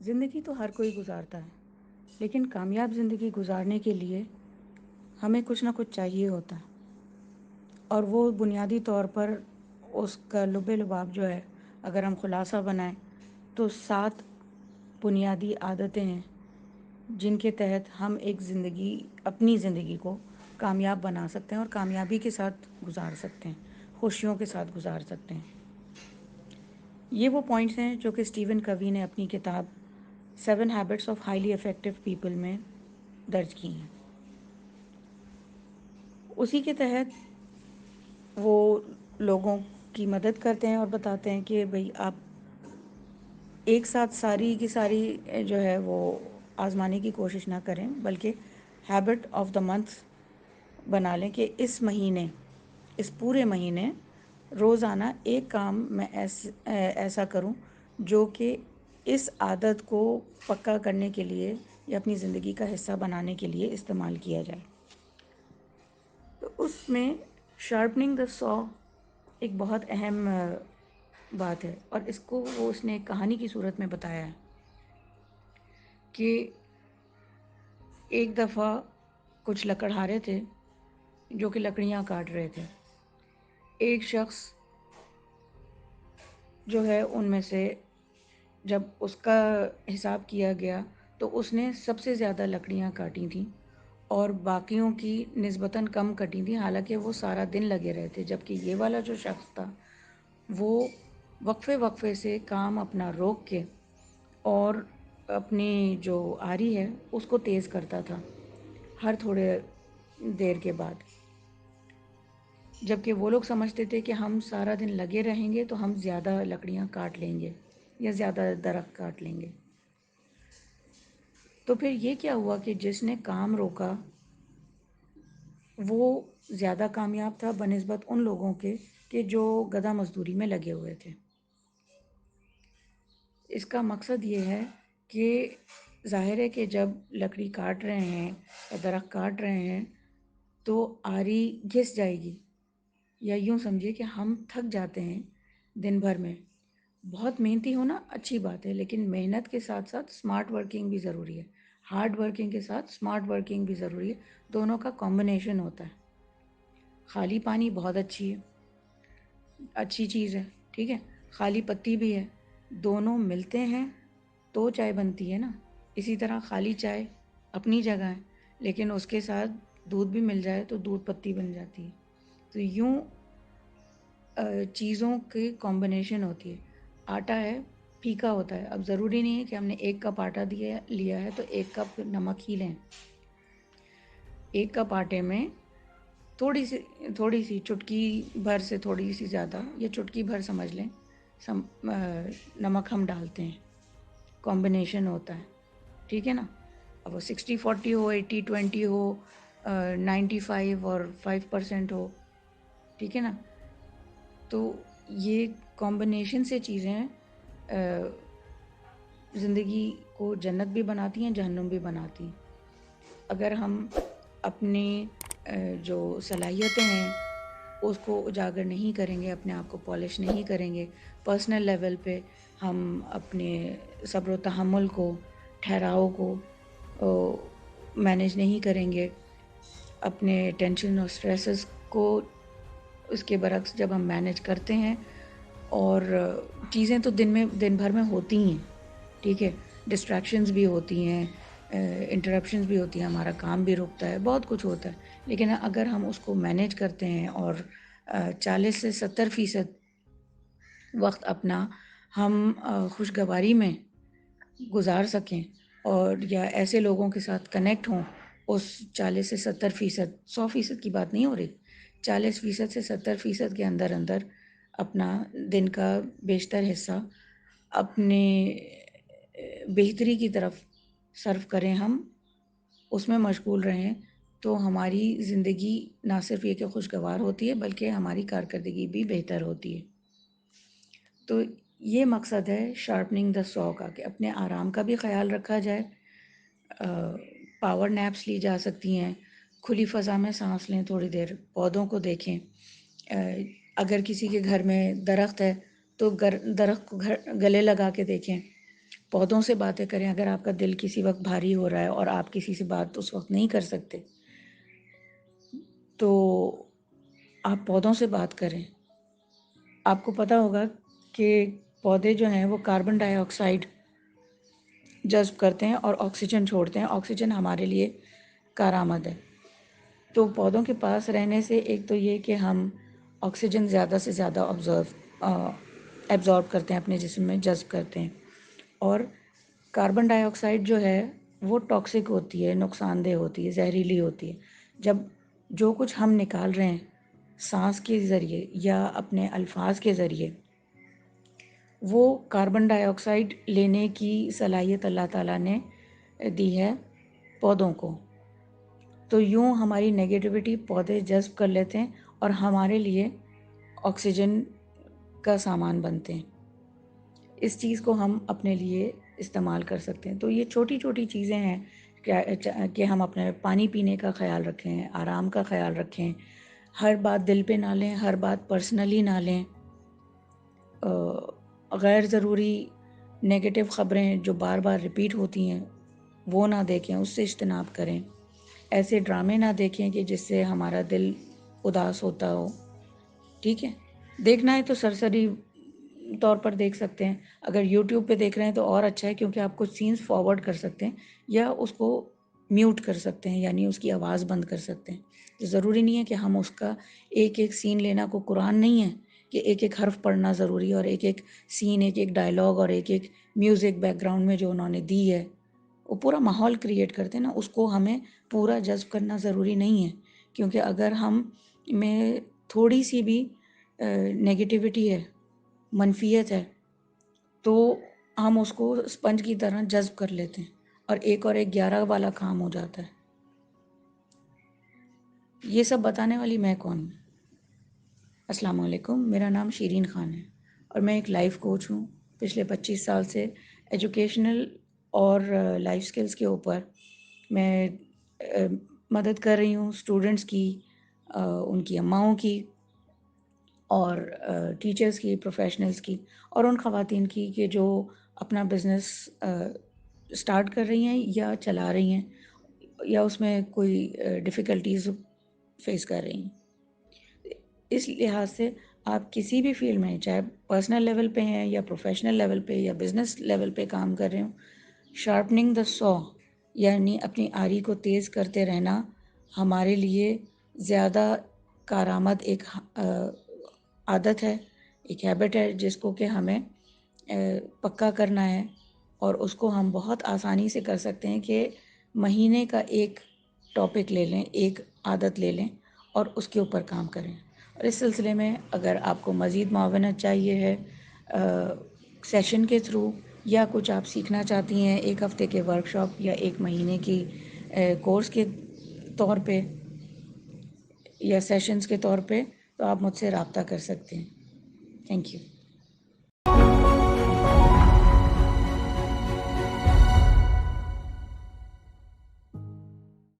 زندگی تو ہر کوئی گزارتا ہے، لیکن کامیاب زندگی گزارنے کے لیے ہمیں کچھ نہ کچھ چاہیے ہوتا ہے، اور وہ بنیادی طور پر اس کا لب لباب جو ہے، اگر ہم خلاصہ بنائیں تو 7 بنیادی عادتیں ہیں جن کے تحت ہم اپنی زندگی کو کامیاب بنا سکتے ہیں اور کامیابی کے ساتھ گزار سکتے ہیں، خوشیوں کے ساتھ گزار سکتے ہیں۔ یہ وہ پوائنٹس ہیں جو کہ اسٹیون کوی نے اپنی کتاب 7 habits of highly effective people میں درج کی ہیں۔ اسی کے تحت وہ لوگوں کی مدد کرتے ہیں اور بتاتے ہیں کہ بھئی آپ ایک ساتھ ساری کی ساری جو ہے وہ آزمانے کی کوشش نہ کریں، بلکہ ہیبٹ آف دا منتھ بنا لیں کہ اس پورے مہینے روزانہ ایک کام میں ایسا کروں جو کہ اس عادت کو پکا کرنے کے لیے یا اپنی زندگی کا حصہ بنانے کے لیے استعمال کیا جائے۔ تو اس میں شارپننگ دا سو ایک بہت اہم بات ہے، اور اس کو اس نے ایک کہانی کی صورت میں بتایا ہے کہ ایک دفعہ کچھ لکڑہارے تھے جو کہ لکڑیاں کاٹ رہے تھے۔ ایک شخص جو ہے ان میں سے جب اس کا حساب کیا گیا تو اس نے سب سے زیادہ لکڑیاں کاٹی تھیں اور باقیوں کی نسبتاً کم کٹی تھیں، حالانکہ وہ سارا دن لگے رہے تھے، جبکہ یہ والا جو شخص تھا وہ وقفے سے کام اپنا روک کے اور اپنی جو آری ہے اس کو تیز کرتا تھا ہر تھوڑے دیر کے بعد، جبکہ وہ لوگ سمجھتے تھے کہ ہم سارا دن لگے رہیں گے تو ہم زیادہ لکڑیاں کاٹ لیں گے یا زیادہ درخت کاٹ لیں گے۔ تو پھر یہ کیا ہوا کہ جس نے کام روکا وہ زیادہ کامیاب تھا بنسبت ان لوگوں کے کہ جو گدھا مزدوری میں لگے ہوئے تھے۔ اس کا مقصد یہ ہے کہ ظاہر ہے کہ جب لکڑی کاٹ رہے ہیں یا درخت کاٹ رہے ہیں تو آری گھس جائے گی، یا یوں سمجھیے کہ ہم تھک جاتے ہیں دن بھر میں۔ بہت محنتی ہونا اچھی بات ہے، لیکن محنت کے ساتھ ساتھ اسمارٹ ورکنگ بھی ضروری ہے، ہارڈ ورکنگ کے ساتھ اسمارٹ ورکنگ بھی ضروری ہے، دونوں کا کمبینیشن ہوتا ہے۔ خالی پانی بہت اچھی چیز ہے، ٹھیک ہے، خالی پتی بھی ہے، دونوں ملتے ہیں تو چائے بنتی ہے نا۔ اسی طرح خالی چائے اپنی جگہ ہے، لیکن اس کے ساتھ دودھ بھی مل جائے تو دودھ پتی بن جاتی ہے۔ تو یوں چیزوں کی کمبینیشن ہوتی ہے۔ آٹا ہے، پھیکا ہوتا ہے، اب ضروری نہیں ہے کہ ہم نے 1 کپ آٹا لیا ہے تو 1 کپ نمک ہی لیں۔ 1 کپ آٹے میں تھوڑی سی چٹکی بھر سے تھوڑی سی زیادہ یا چٹکی بھر سمجھ لیں نمک ہم ڈالتے ہیں، کمبینیشن ہوتا ہے، ٹھیک ہے نا۔ اب وہ 60-40 ہو، 80-20 ہو، 95 اور 5% ہو، ٹھیک ہے نا۔ تو یہ کمبینیشن سے چیزیں زندگی کو جنت بھی بناتی ہیں، جہنم بھی بناتی ہیں۔ اگر ہم اپنی جو صلاحیتیں ہیں اس کو اجاگر نہیں کریں گے، اپنے آپ کو پالش نہیں کریں گے، پرسنل لیول پہ ہم اپنے صبر و تحمل کو، ٹھہراؤ کو مینیج نہیں کریں گے، اپنے ٹینشن اور سٹریسز کو اس کے برعکس جب ہم مینیج کرتے ہیں، اور چیزیں تو دن بھر میں ہوتی ہیں، ٹھیک ہے، ڈسٹریکشنز بھی ہوتی ہیں، انٹرپشنز بھی ہوتی ہیں، ہمارا کام بھی رکتا ہے، بہت کچھ ہوتا ہے، لیکن اگر ہم اس کو مینیج کرتے ہیں اور 40 سے 70% وقت اپنا ہم خوشگواری میں گزار سکیں اور یا ایسے لوگوں کے ساتھ کنیکٹ ہوں، اس 40 سے 70%، 100% کی بات نہیں ہو رہی، 40% سے 70% کے اندر اپنا دن کا بیشتر حصہ اپنے بہتری کی طرف صرف کریں، ہم اس میں مشغول رہیں، تو ہماری زندگی نہ صرف یہ کہ خوشگوار ہوتی ہے بلکہ ہماری کارکردگی بھی بہتر ہوتی ہے۔ تو یہ مقصد ہے شارپننگ دا سو کا، کہ اپنے آرام کا بھی خیال رکھا جائے، پاور نیپس لی جا سکتی ہیں، کھلی فضا میں سانس لیں تھوڑی دیر، پودوں کو دیکھیں، اگر کسی کے گھر میں درخت ہے تو درخت کو گلے لگا کے دیکھیں، پودوں سے باتیں کریں. اگر آپ کا دل کسی وقت بھاری ہو رہا ہے اور آپ کسی سے بات اس وقت نہیں کر سکتے تو آپ پودوں سے بات کریں. آپ کو پتہ ہوگا کہ پودے جو ہیں وہ کاربن ڈائی آکسائڈ جذب کرتے ہیں اور آکسیجن چھوڑتے ہیں. آکسیجن ہمارے لیے کارآمد ہے. تو پودوں کے پاس رہنے سے ایک تو یہ کہ ہم آکسیجن زیادہ سے زیادہ ایبزارب کرتے ہیں، اپنے جسم میں جذب کرتے ہیں. اور کاربن ڈائی آکسائڈ جو ہے وہ ٹاکسک ہوتی ہے، نقصان دہ ہوتی ہے، زہریلی ہوتی ہے. جب جو کچھ ہم نکال رہے ہیں سانس کے ذریعے یا اپنے الفاظ کے ذریعے، وہ کاربن ڈائی آکسائڈ لینے کی صلاحیت اللہ تعالیٰ نے دی ہے پودوں کو. تو یوں ہماری نگیٹیوٹی پودے جذب کر لیتے ہیں اور ہمارے لیے آکسیجن کا سامان بنتے ہیں. اس چیز کو ہم اپنے لیے استعمال کر سکتے ہیں. تو یہ چھوٹی چھوٹی چیزیں ہیں کہ ہم اپنے پانی پینے کا خیال رکھیں، آرام کا خیال رکھیں، ہر بات دل پہ نہ لیں، ہر بات پرسنلی نہ لیں. غیر ضروری نیگیٹو خبریں جو بار بار ریپیٹ ہوتی ہیں وہ نہ دیکھیں، اس سے اجتناب کریں. ایسے ڈرامے نہ دیکھیں کہ جس سے ہمارا دل اداس ہوتا ہو. ٹھیک ہے، دیکھنا ہے تو سرسری طور پر دیکھ سکتے ہیں. اگر یوٹیوب پہ دیکھ رہے ہیں تو اور اچھا ہے، کیونکہ آپ کچھ سینس فارورڈ کر سکتے ہیں یا اس کو میوٹ کر سکتے ہیں، یعنی اس کی آواز بند کر سکتے ہیں. تو ضروری نہیں ہے کہ ہم اس کا ایک ایک سین لینا، کو قرآن نہیں ہے کہ ایک ایک حرف پڑھنا ضروری ہے اور ایک ایک سین، ایک ایک ڈائلاگ اور ایک ایک میوزک بیک گراؤنڈ میں جو انہوں نے دی ہے وہ پورا ماحول کریٹ کرتے ہیں نا، اس کو ہمیں پورا جذب کرنا ضروری نہیں ہے. کیونکہ اگر ہم میں تھوڑی سی بھی نیگیٹیوٹی ہے، منفیت ہے، تو ہم اس کو اسپنج کی طرح جذب کر لیتے ہیں اور ایک 11 والا کام ہو جاتا ہے. یہ سب بتانے والی میں کون ہوں؟ السلام علیکم، میرا نام شیرین خان ہے اور میں ایک لائف کوچ ہوں. پچھلے 25 سال سے ایجوکیشنل اور لائف سکلز کے اوپر میں مدد کر رہی ہوں اسٹوڈنٹس کی، ان کی اماؤں کی اور ٹیچرز کی، پروفیشنلز کی، اور ان خواتین کی کہ جو اپنا بزنس سٹارٹ کر رہی ہیں یا چلا رہی ہیں یا اس میں کوئی ڈیفیکلٹیز فیس کر رہی ہیں. اس لحاظ سے آپ کسی بھی فیلڈ میں، چاہے پرسنل لیول پہ ہیں یا پروفیشنل لیول پہ یا بزنس لیول پہ کام کر رہے ہوں، شارپننگ دا سو یعنی اپنی آری کو تیز کرتے رہنا ہمارے لیے زیادہ کارآمد ایک عادت ہے، ایک ہیبٹ ہے جس کو کہ ہمیں پکا کرنا ہے. اور اس کو ہم بہت آسانی سے کر سکتے ہیں کہ مہینے کا ایک ٹاپک لے لیں، ایک عادت لے لیں اور اس کے اوپر کام کریں. اور اس سلسلے میں اگر آپ کو مزید معاونت چاہیے ہے سیشن کے تھرو، یا کچھ آپ سیکھنا چاہتی ہیں ایک ہفتے کے ورکشاپ یا ایک مہینے کی کورس کے طور پہ یا سیشنز کے طور پہ، تو آپ مجھ سے رابطہ کر سکتے ہیں. Thank you.